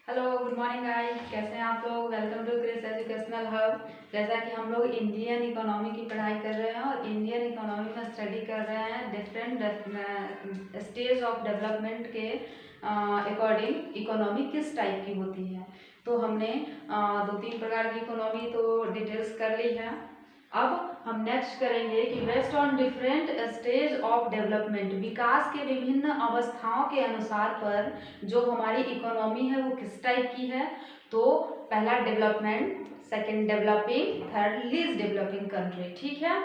Hello, good morning guys. कैसे हैं आप लोग? Welcome to Chris educational hub. जैसा कि हम लोग इंडियन इकोनॉमी की पढ़ाई कर रहे हैं और इंडियन इकोनॉमी में स्टडी कर रहे हैं डिफरेंट स्टेज ऑफ डेवलपमेंट के अकॉर्डिंग इकोनॉमी किस टाइप की होती है। तो हमने 2-3 प्रकार की इकोनॉमी तो डिटेल्स कर ली है। अब हम नेक्स्ट करेंगे कि based on different stage of development, विकास के विभिन्न अवस्थाओं के अनुसार पर जो हमारी इकोनॉमी है वो किस टाइप की है। तो पहला development, second developing, third least developing country. ठीक है,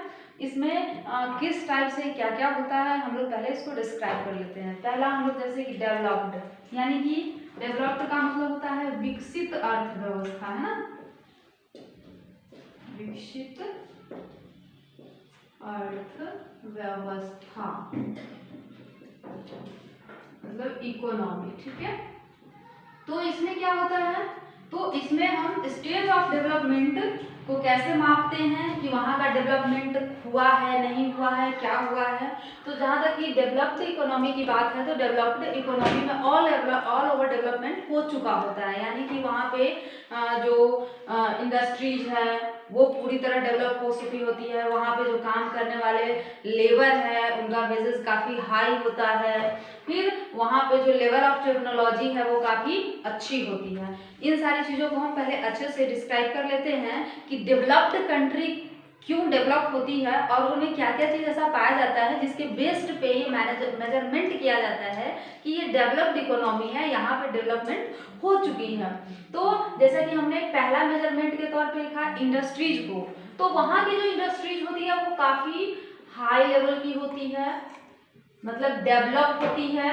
इसमें किस टाइप से क्या क्या होता है हम लोग पहले इसको डिस्क्राइब कर लेते हैं। पहला हम लोग जैसे कि डेवलप्ड, यानी कि डेवलप्ड का मतलब होता है विकसित अर्थव्यवस्था, है ना, विकसित अर्थव्यवस्था मतलब इकोनॉमी। ठीक है, तो इसमें क्या होता है, तो इसमें हम स्टेज ऑफ डेवलपमेंट को कैसे मापते हैं कि वहाँ का डेवलपमेंट हुआ है, नहीं हुआ है, क्या हुआ है। तो जहाँ तक कि डेवलप्ड इकोनॉमी की बात है तो डेवलप्ड इकोनॉमी में ऑल ओवर डेवलपमेंट हो चुका होता है, यानी कि वहाँ पे जो इंडस्ट्रीज है वो पूरी तरह डेवलप हो चुकी होती है। वहाँ पे जो काम करने वाले लेबर है उनका वेजेस काफ़ी हाई होता है। फिर वहाँ पे जो लेवल ऑफ टेक्नोलॉजी है वो काफ़ी अच्छी होती है। इन सारी चीज़ों को हम पहले अच्छे से डिस्क्राइब कर लेते हैं कि डेवलप्ड कंट्री क्यों डेवलप होती है और उनमें क्या क्या चीज़ ऐसा पाया जाता है जिसके बेस्ड पे ये मेजरमेंट किया जाता है कि ये डेवलप्ड इकोनॉमी है, यहाँ पे डेवलपमेंट हो चुकी है। तो जैसा कि हमने पहला मेजरमेंट के तौर पे लिखा इंडस्ट्रीज को, तो वहाँ की जो इंडस्ट्रीज होती है वो काफ़ी हाई लेवल की होती है, मतलब डेवलप होती है।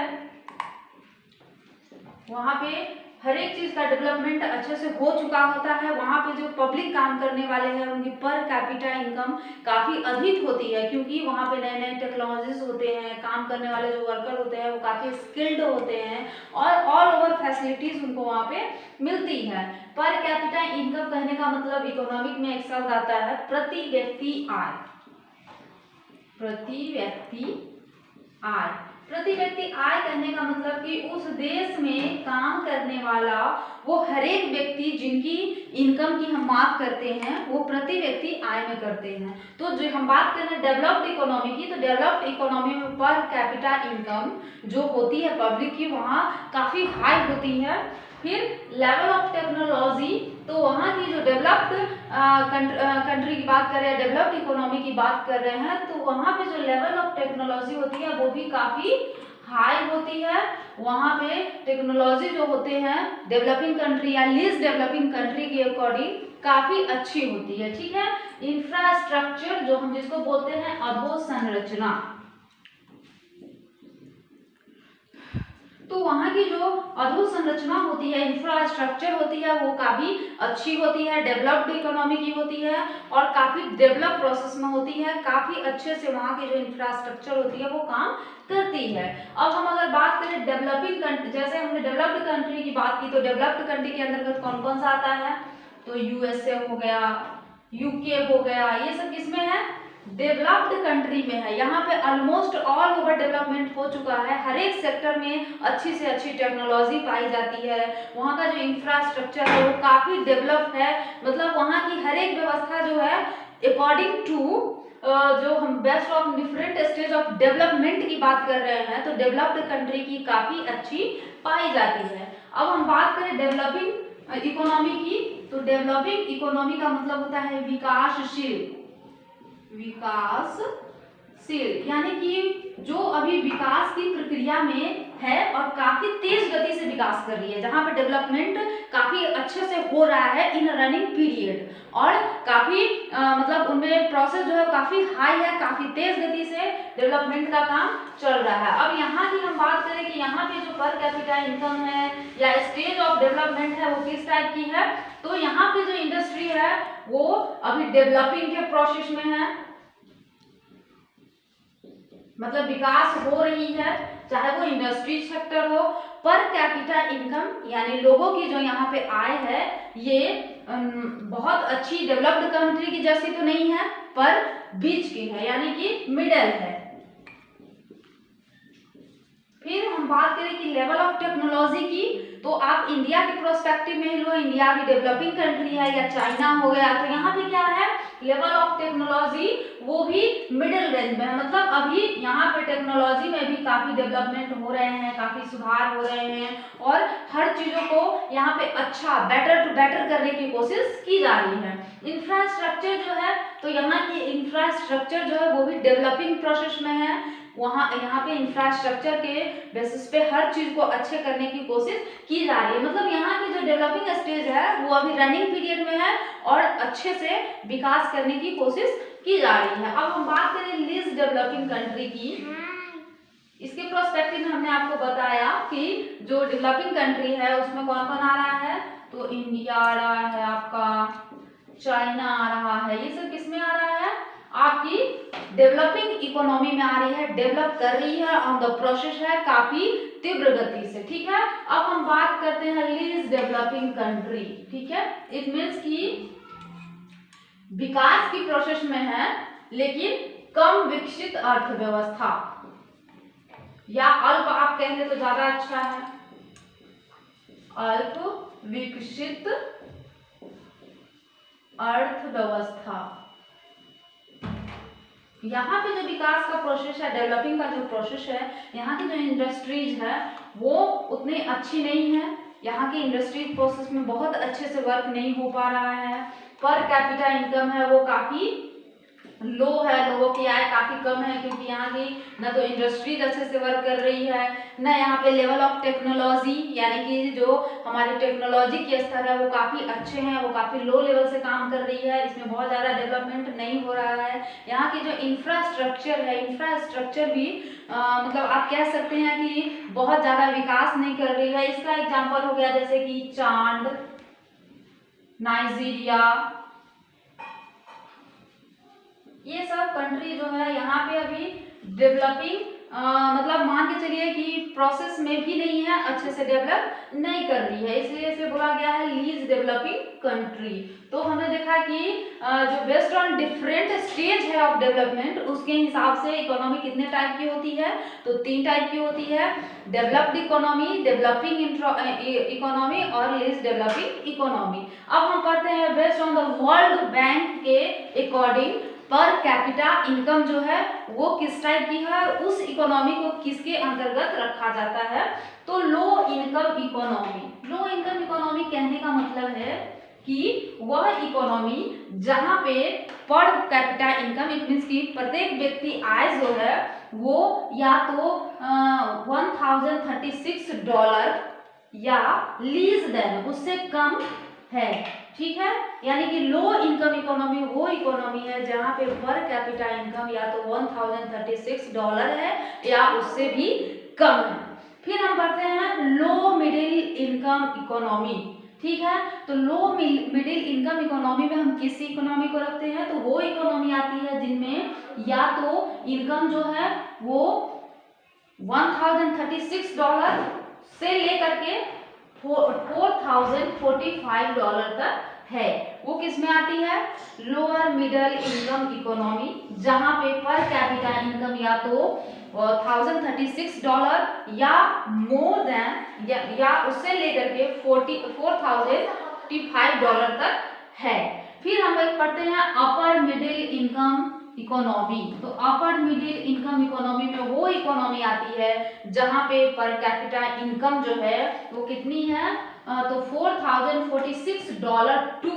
वहाँ पे हर एक चीज का डेवलपमेंट अच्छे से हो चुका होता है। वहाँ पे जो पब्लिक काम करने वाले हैं उनकी पर कैपिटा इनकम काफ़ी अधिक होती है, क्योंकि वहाँ पे नए नए टेक्नोलॉजीज होते हैं, काम करने वाले जो वर्कर होते हैं वो काफ़ी स्किल्ड होते हैं और ऑल ओवर फैसिलिटीज उनको वहाँ पे मिलती है। पर कैपिटा इनकम कहने का मतलब इकोनॉमिक में एक शब्द आता है प्रति व्यक्ति आय। प्रति व्यक्ति आय, प्रति व्यक्ति आय करने का मतलब कि उस देश में काम करने वाला वो हर एक व्यक्ति जिनकी इनकम की हम माप करते हैं वो प्रति व्यक्ति आय में करते हैं। तो जो हम बात कर रहे हैं डेवलप्ड इकोनॉमी की, तो डेवलप्ड इकोनॉमी में पर कैपिटा इनकम जो होती है पब्लिक की वहाँ काफ़ी हाई होती है। फिर लेवल ऑफ टेक्नोलॉजी, तो वहाँ की जो डेवलप्ड कंट्री की बात कर रहे हैं, डेवलप्ड इकोनॉमी की बात कर रहे हैं, तो वहाँ पे जो लेवल ऑफ टेक्नोलॉजी होती है वो भी काफ़ी हाई होती है। वहाँ पे टेक्नोलॉजी जो होते हैं डेवलपिंग कंट्री या लीस्ट डेवलपिंग कंट्री के अकॉर्डिंग काफ़ी अच्छी होती है। ठीक है, इंफ्रास्ट्रक्चर जो हम जिसको बोलते हैं अधोसंरचना, तो वहाँ की जो अधोसंरचना होती है, इंफ्रास्ट्रक्चर होती है वो काफ़ी अच्छी होती है, डेवलप्ड इकोनॉमी की होती है और काफ़ी डेवलप प्रोसेस में होती है। काफ़ी अच्छे से वहाँ की जो इंफ्रास्ट्रक्चर होती है वो काम करती है। अब हम अगर बात करें डेवलपिंग कंट्री, जैसे हमने डेवलप्ड कंट्री की बात की, तो डेवलप्ड कंट्री के अंतर्गत कौन कौन सा आता है, तो यूएसए हो गया, यूके हो गया, ये सब किसमें है, डेवलप्ड कंट्री में है। यहाँ पे ऑलमोस्ट ऑल ओवर डेवलपमेंट हो चुका है, हर एक सेक्टर में अच्छी से अच्छी टेक्नोलॉजी पाई जाती है। वहाँ का जो इंफ्रास्ट्रक्चर है वो काफ़ी डेवलप है, मतलब वहाँ की हर एक व्यवस्था जो है अकॉर्डिंग टू जो हम best of different stage of development की बात कर रहे हैं तो डेवलप्ड कंट्री की काफ़ी अच्छी पाई जाती है। अब हम बात करें डेवलपिंग इकोनॉमी की, तो डेवलपिंग इकोनॉमी का मतलब होता है विकासशील, विकासशील यानी कि जो अभी विकास की प्रक्रिया में है और काफी तेज गति से विकास कर रही है, जहां पर डेवलपमेंट काफी अच्छे से हो रहा है इन रनिंग पीरियड और काफी मतलब उनमें प्रोसेस जो है काफी हाई है, काफी तेज गति से डेवलपमेंट का काम चल रहा है। अब यहाँ की हम बात करें कि यहाँ पे जो पर कैपिटा इनकम है या स्टेज ऑफ डेवलपमेंट है वो किस टाइप की है, तो यहाँ पे जो इंडस्ट्री है वो अभी डेवलपिंग के प्रोसेस में है, मतलब विकास हो रही है, चाहे वो इंडस्ट्री सेक्टर हो। पर कैपिटा इनकम यानी लोगों की जो यहाँ पे आय है ये बहुत अच्छी डेवलप्ड कंट्री की जैसी तो नहीं है, पर बीच की है, यानी कि मिडल है। फिर हम बात करें कि लेवल ऑफ टेक्नोलॉजी की, तो आप इंडिया के प्रोस्पेक्टिव में ही लो, इंडिया भी डेवलपिंग कंट्री है या चाइना हो गया, तो यहाँ पे क्या है लेवल ऑफ टेक्नोलॉजी वो भी मिडिल रेंज में है, मतलब अभी यहाँ पे टेक्नोलॉजी में भी काफी डेवलपमेंट हो रहे हैं, काफी सुधार हो रहे हैं और हर चीजों को यहाँ पे अच्छा बेटर टू बेटर करने की कोशिश की जा रही है। इंफ्रास्ट्रक्चर जो है, तो यहाँ की इंफ्रास्ट्रक्चर जो है वो भी डेवलपिंग प्रोसेस में है, वहाँ यहाँ पे इंफ्रास्ट्रक्चर के बेसिस पे हर चीज को अच्छे करने की कोशिश की जा रही है, मतलब यहाँ की जो डेवलपिंग स्टेज है वो अभी रनिंग पीरियड में है और अच्छे से विकास करने की कोशिश की जा रही है। अब हम बात करें लीस्ट डेवलपिंग कंट्री की, इसके प्रोस्पेक्टिव में हमने आपको बताया कि जो डेवलपिंग कंट्री है उसमें कौन कौन आ रहा है, तो इंडिया आ रहा है, आपका चाइना आ रहा है, ये सब किसमें आ रहा है, आपकी डेवलपिंग इकोनॉमी में आ रही है, डेवलप कर रही है, ऑन द प्रोसेस है काफी तीव्र गति से। ठीक है, अब हम बात करते हैं लीस्ट डेवलपिंग कंट्री। ठीक है, इट मीन्स कि विकास की प्रोसेस में है लेकिन कम विकसित अर्थव्यवस्था, या अल्प आप कह ले तो ज्यादा अच्छा है, अल्प विकसित अर्थव्यवस्था। यहाँ पे जो विकास का प्रोसेस है, डेवलपिंग का जो प्रोसेस है, यहाँ की जो इंडस्ट्रीज है वो उतनी अच्छी नहीं है, यहाँ की इंडस्ट्रीज प्रोसेस में बहुत अच्छे से वर्क नहीं हो पा रहा है, पर कैपिटा इनकम है वो काफी लो है, लोगों की आय काफी कम है, क्योंकि यहाँ की न तो इंडस्ट्रीज अच्छे से वर्क कर रही है, न यहाँ पे लेवल ऑफ टेक्नोलॉजी यानी कि जो हमारी टेक्नोलॉजी के स्तर है वो काफी अच्छे हैं, वो काफी लो लेवल से काम कर रही है, इसमें बहुत ज्यादा डेवलपमेंट नहीं हो रहा है। यहाँ की जो इंफ्रास्ट्रक्चर है, इंफ्रास्ट्रक्चर भी मतलब आप कह सकते हैं कि बहुत ज्यादा विकास नहीं कर रही है। इसका एग्जाम्पल हो गया जैसे कि चांद, नाइजीरिया, ये सब कंट्री जो है यहाँ पे अभी डेवलपिंग मतलब मान के चलिए कि प्रोसेस में भी नहीं है, अच्छे से डेवलप नहीं कर रही है, इसलिए इसे बोला गया है लीस्ट डेवलपिंग कंट्री। तो हमने देखा कि जो बेस्ड ऑन डिफरेंट स्टेज है ऑफ डेवलपमेंट उसके हिसाब से इकोनॉमी कितने टाइप की होती है, तो 3 टाइप की होती है, डेवलप्ड इकोनॉमी, डेवलपिंग इकोनॉमी और लीस्ट डेवलपिंग इकोनॉमी। अब हम पढ़ते हैं based on the world bank के अकॉर्डिंग पर कैपिटा इनकम जो है वो किस टाइप की है और उस इकोनॉमी को किसके अंतर्गत रखा जाता है, तो low income economy. Low income economy कहने का मतलब है कि वह इकोनॉमी जहां पे per capita income it means कि प्रत्येक व्यक्ति आय जो है वो या तो $1036 या लीज देन उससे कम है। ठीक है, यानी कि लो इनकम इकोनॉमी वो इकोनॉमी है जहां पे पर कैपिटा इनकम या तो $1036 है या उससे भी कम है। फिर हम पढ़ते हैं लो मिडिल इनकम इकोनॉमी। ठीक है, तो लो मिडिल इनकम इकोनॉमी में हम किस इकोनॉमी को रखते हैं, तो वो इकोनॉमी आती है जिनमें या तो इनकम जो है वो $1036 से लेकर के $4045 तक है, वो किस में आती है, लोअर मिडिल इनकम इकोनॉमी, जहां पे पर कैपिटा इनकम या तो $1036 या मोर देन या उससे लेकर के $4045 तक है। फिर हम एक पढ़ते हैं अपर मिडिल इनकम इकोनॉमी। तो अपर मिडिल इनकम इकोनॉमी में वो इकोनॉमी आती है जहां पे पर कैपिटा इनकम जो है वो कितनी है, तो $4046 टू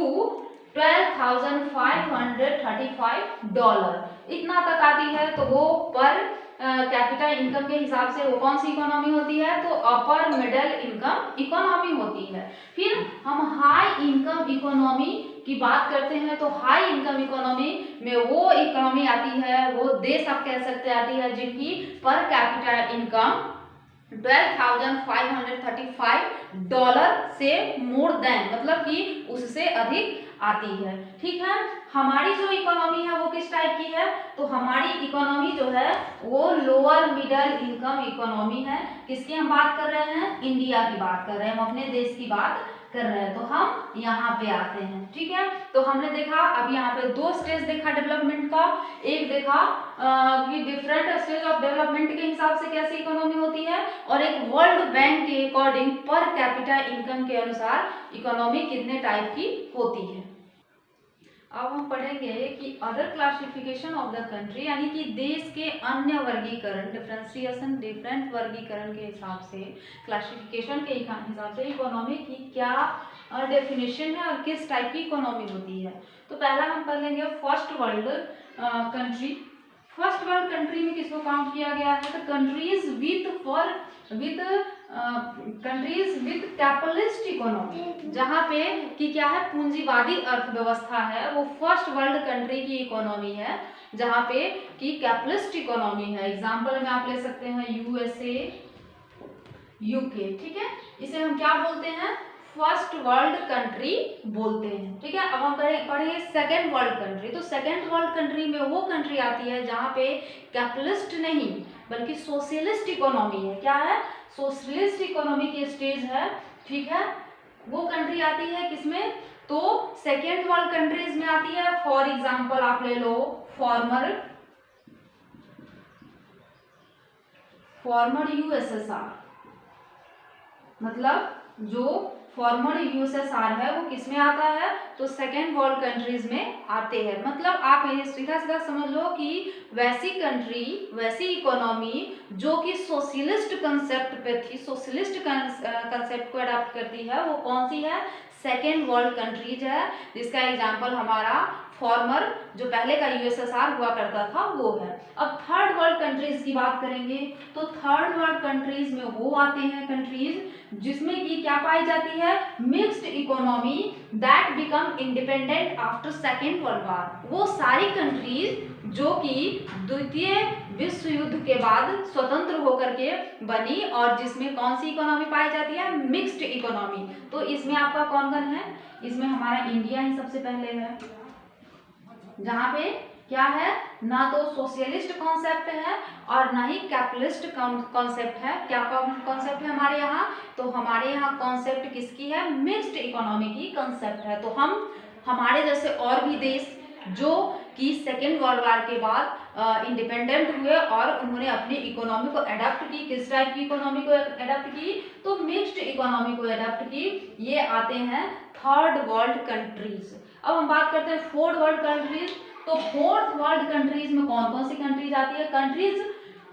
$12,535 इतना तक आती है, तो वो पर कैपिटा इनकम के हिसाब से वो कौन सी इकोनॉमी होती है, तो अपर मिडिल इनकम इकोनॉमी होती है। फिर हम हाई इनकम इकोनॉमी की बात करते हैं, तो हाई इनकम इकोनॉमी में वो इकोनॉमी आती है, वो देश आप कह सकते आती है जिनकी पर कैपिटा इनकम $12,535 से मोर देन मतलब कि उससे अधिक आती है। ठीक है। हमारी जो इकोनॉमी है वो किस टाइप की है, तो हमारी इकोनॉमी जो है वो लोअर मिडिल इनकम इकोनॉमी है। किसकी हम बात कर रहे हैं, इंडिया की बात कर रहे हैं, हम अपने देश की बात कर रहे हैं। तो हम यहाँ पे आते हैं, ठीक है। तो हमने देखा अब यहाँ पे दो स्टेज देखा डेवलपमेंट का, एक देखा कि डिफरेंट स्टेज ऑफ डेवलपमेंट के हिसाब से कैसी इकोनॉमी होती है, और एक वर्ल्ड बैंक के अकॉर्डिंग पर कैपिटा इनकम के अनुसार इकोनॉमी कितने टाइप की होती है। अब हम पढ़ेंगे कि other classification of the country, यानी कि देश के अन्य वर्गीकरण, डिफरेंशिएशन, डिफरेंट वर्गीकरण के हिसाब से, क्लासिफिकेशन के हिसाब से इकोनॉमी की क्या डेफिनेशन है और किस टाइप की इकोनॉमी होती है। तो पहला हम पढ़ लेंगे first world country. First world country में किसको काउंट किया गया है, तो कंट्रीज विद कैपिटलिस्ट इकोनॉमी, जहाँ पे कि क्या है, पूंजीवादी अर्थव्यवस्था है, वो फर्स्ट वर्ल्ड कंट्री की इकोनॉमी है, जहाँ पे कि कैपिटलिस्ट इकोनॉमी है। एग्जांपल में आप ले सकते हैं यूएसए, यूके, ठीक है। इसे हम क्या बोलते हैं, फर्स्ट वर्ल्ड कंट्री बोलते हैं, ठीक है। अब हम पढ़ेंगे सेकेंड वर्ल्ड कंट्री। तो सेकेंड वर्ल्ड कंट्री में वो कंट्री आती है जहाँ पे कैपिटलिस्ट नहीं बल्कि सोशलिस्ट इकोनॉमी है। क्या है, सोशलिस्ट इकोनॉमी की स्टेज है, ठीक है। वो कंट्री आती है किसमें, तो सेकेंड वर्ल्ड कंट्रीज में आती है। फॉर एग्जांपल आप ले लो फॉर्मर यूएसएसआर, मतलब जो फॉर्मर यूएसएसआर है वो किसमें आता है, तो सेकेंड वर्ल्ड कंट्रीज में आते हैं। मतलब आप ये सीधा सीधा समझ लो कि वैसी कंट्री, वैसी इकोनॉमी जो कि सोशलिस्ट कंसेप्ट पे थी, सोशलिस्ट कंसेप्ट को अडॉप्ट करती है, वो कौन सी है, सेकेंड वर्ल्ड कंट्रीज है, जिसका एग्जाम्पल हमारा फॉर्मर जो पहले का यूएसएसआर हुआ करता था वो है। अब थर्ड वर्ल्ड कंट्रीज की बात करेंगे, तो थर्ड वर्ल्ड कंट्रीज में वो आते हैं कंट्रीज जिसमें कि क्या पाई जाती है, mixed economy that become independent after second world war. वो सारी कंट्रीज जो कि द्वितीय विश्व युद्ध के बाद स्वतंत्र होकर के बनी और जिसमें कौन सी इकोनॉमी पाई जाती है, मिक्स्ड इकोनॉमी। तो इसमें आपका कौन कौन है, इसमें हमारा इंडिया ही सबसे पहले है, जहाँ पे क्या है, ना तो सोशलिस्ट कॉन्सेप्ट है और ना ही कैपिटलिस्ट कॉन्सेप्ट है। क्या कॉन्सेप्ट है हमारे यहाँ, तो हमारे यहाँ कॉन्सेप्ट किसकी है, मिक्स्ड इकोनॉमी की कॉन्सेप्ट है। तो हमारे जैसे और भी देश जो कि सेकेंड वर्ल्ड वॉर के बाद इंडिपेंडेंट हुए और उन्होंने अपनी इकोनॉमी को अडॉप्ट की, किस टाइप की इकोनॉमी को अडॉप्ट की, तो मिक्स्ड इकोनॉमी को अडॉप्ट की, ये आते हैं थर्ड वर्ल्ड कंट्रीज। अब हम बात करते हैं फोर्थ वर्ल्ड कंट्रीज। तो फोर्थ वर्ल्ड कंट्रीज में कौन कौन सी कंट्रीज आती है, countries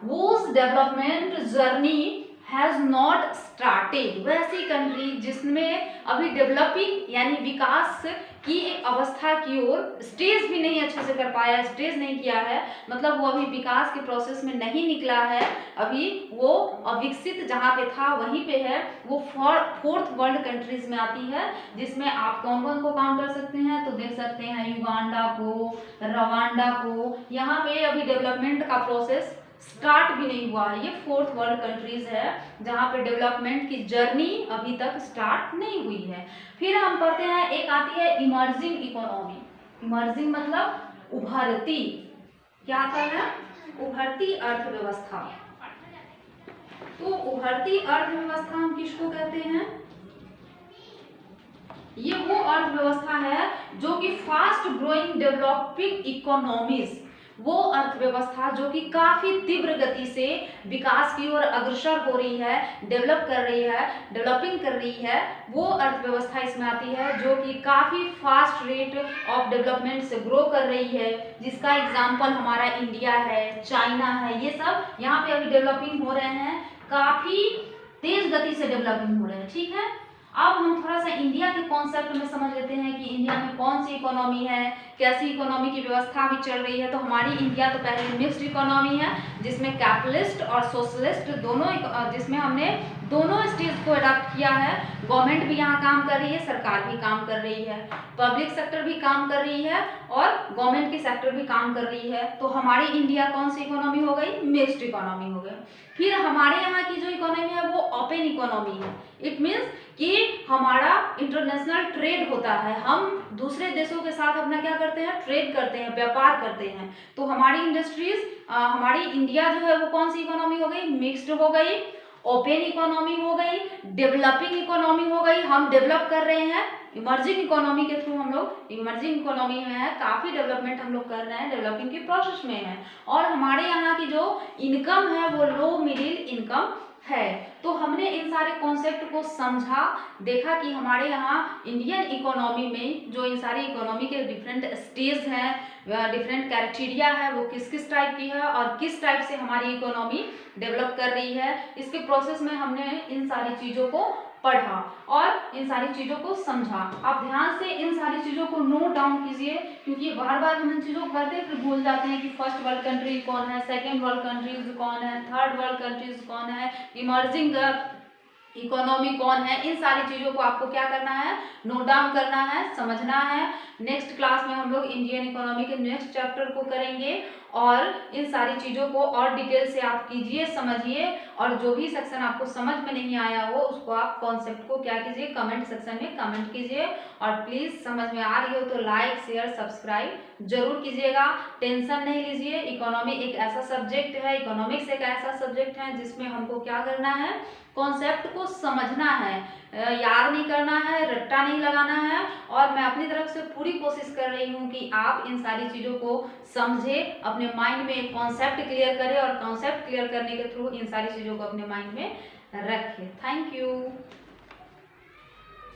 whose development journey has not started, वैसी कंट्री जिसमें अभी डेवलपिंग यानी विकास की एक अवस्था की ओर स्टेज भी नहीं अच्छे से कर पाया, स्टेज नहीं किया है, मतलब वो अभी विकास के प्रोसेस में नहीं निकला है, अभी वो अविकसित जहाँ पे था वहीं पे है, वो फोर्थ वर्ल्ड कंट्रीज में आती है, जिसमें आप कौन कौन को काउंट कर सकते हैं, तो देख सकते हैं युगांडा को, रवांडा को। यहाँ पे अभी डेवलपमेंट का प्रोसेस स्टार्ट भी नहीं हुआ है, ये फोर्थ वर्ल्ड कंट्रीज है जहाँ पे डेवलपमेंट की जर्नी अभी तक स्टार्ट नहीं हुई है। फिर हम पढ़ते हैं, एक आती है इमर्जिंग इकोनॉमी। इमर्जिंग मतलब उभरती, क्या आता है, उभरती अर्थव्यवस्था। तो उभरती अर्थव्यवस्था हम किसको कहते हैं, ये वो अर्थव्यवस्था है जो कि फास्ट ग्रोइंग डेवलपिंग इकोनॉमीज, वो अर्थव्यवस्था जो कि काफी तीव्र गति से विकास की ओर अग्रसर हो रही है, डेवलप कर रही है, डेवलपिंग कर रही है, वो अर्थव्यवस्था इसमें आती है जो कि काफी फास्ट रेट ऑफ डेवलपमेंट से ग्रो कर रही है, जिसका एग्जांपल हमारा इंडिया है, चाइना है, ये सब यहाँ पे अभी डेवलपिंग हो रहे हैं, काफी तेज गति से डेवलपिंग हो रहे हैं, ठीक है। अब हम थोड़ा सा इंडिया के कॉन्सेप्ट में समझ लेते हैं कि इंडिया में कौन सी इकोनॉमी है, कैसी इकोनॉमी की व्यवस्था भी चल रही है। तो हमारी इंडिया तो पहले मिक्स्ड इकोनॉमी है, जिसमें कैपिटलिस्ट और सोशलिस्ट दोनों, जिसमें हमने दोनों स्टेज को अडॉप्ट किया है। गवर्नमेंट भी यहाँ काम कर रही है, सरकार भी काम कर रही है, पब्लिक सेक्टर भी काम कर रही है और गवर्नमेंट की सेक्टर भी काम कर रही है। तो हमारी इंडिया कौन सी इकोनॉमी हो गई? मिक्स्ड इकोनॉमी हो गई। फिर हमारे यहाँ की जो इकोनॉमी है वो ओपन इकोनॉमी है। इट मीन्स कि हमारा इंटरनेशनल ट्रेड होता है, हम दूसरे देशों के साथ अपना क्या करते हैं? ट्रेड करते हैं, व्यापार करते हैं। तो हमारी इंडस्ट्रीज, हमारी इंडिया जो है वो कौन सी इकोनॉमी हो गई? मिक्स्ड हो गई, ओपन इकोनॉमी हो गई, डेवलपिंग इकोनॉमी हो गई। हम डेवलप कर रहे हैं, इमर्जिंग इकोनॉमी के थ्रू हम लोग इमर्जिंग इकोनॉमी में है, काफ़ी डेवलपमेंट हम लोग कर रहे हैं, डेवलपिंग की प्रोसेस में है। और हमारे यहाँ की जो इनकम है वो लो मिडिल इनकम है। तो हमने इन सारे कॉन्सेप्ट को समझा, देखा कि हमारे यहाँ इंडियन इकोनॉमी में जो इन सारी इकोनॉमी के डिफरेंट स्टेज हैं, डिफरेंट क्राइटेरिया है, वो किस किस टाइप की है और किस टाइप से हमारी इकोनॉमी डेवलप कर रही है। इसके प्रोसेस में हमने इन सारी चीज़ों को पढ़ा और इन सारी चीज़ों को समझा। आप ध्यान से इन सारी चीज़ों को नोट डाउन कीजिए, क्योंकि बार बार हम इन चीज़ों को करते फिर भूल जाते हैं कि फर्स्ट वर्ल्ड कंट्री कौन है, सेकेंड वर्ल्ड कंट्रीज कौन है, थर्ड वर्ल्ड कंट्रीज कौन है, इमर्जिंग इकोनॉमी कौन है। इन सारी चीज़ों को आपको क्या करना है? नोट डाउन करना है, समझना है। नेक्स्ट क्लास में हम लोग इंडियन इकोनॉमी के नेक्स्ट चैप्टर को करेंगे और इन सारी चीज़ों को और डिटेल से आप कीजिए, समझिए, और जो भी सेक्शन आपको समझ में नहीं आया हो उसको आप कॉन्सेप्ट को क्या कीजिए? कमेंट सेक्शन में कमेंट कीजिए। और प्लीज़ समझ में आ रही हो तो लाइक शेयर सब्सक्राइब जरूर कीजिएगा। टेंशन नहीं लीजिए, इकोनॉमी एक ऐसा सब्जेक्ट है, इकोनॉमिक्स एक ऐसा सब्जेक्ट है जिसमें हमको क्या करना है? कॉन्सेप्ट को समझना है, याद नहीं करना है, रट्टा नहीं लगाना है। और मैं अपनी तरफ से पूरी कोशिश कर रही हूँ कि आप इन सारी चीज़ों को समझें, अपने माइंड में एक कॉन्सेप्ट क्लियर करें और कॉन्सेप्ट क्लियर करने के थ्रू इन सारी चीज़ों को अपने माइंड में रखें। Thank you.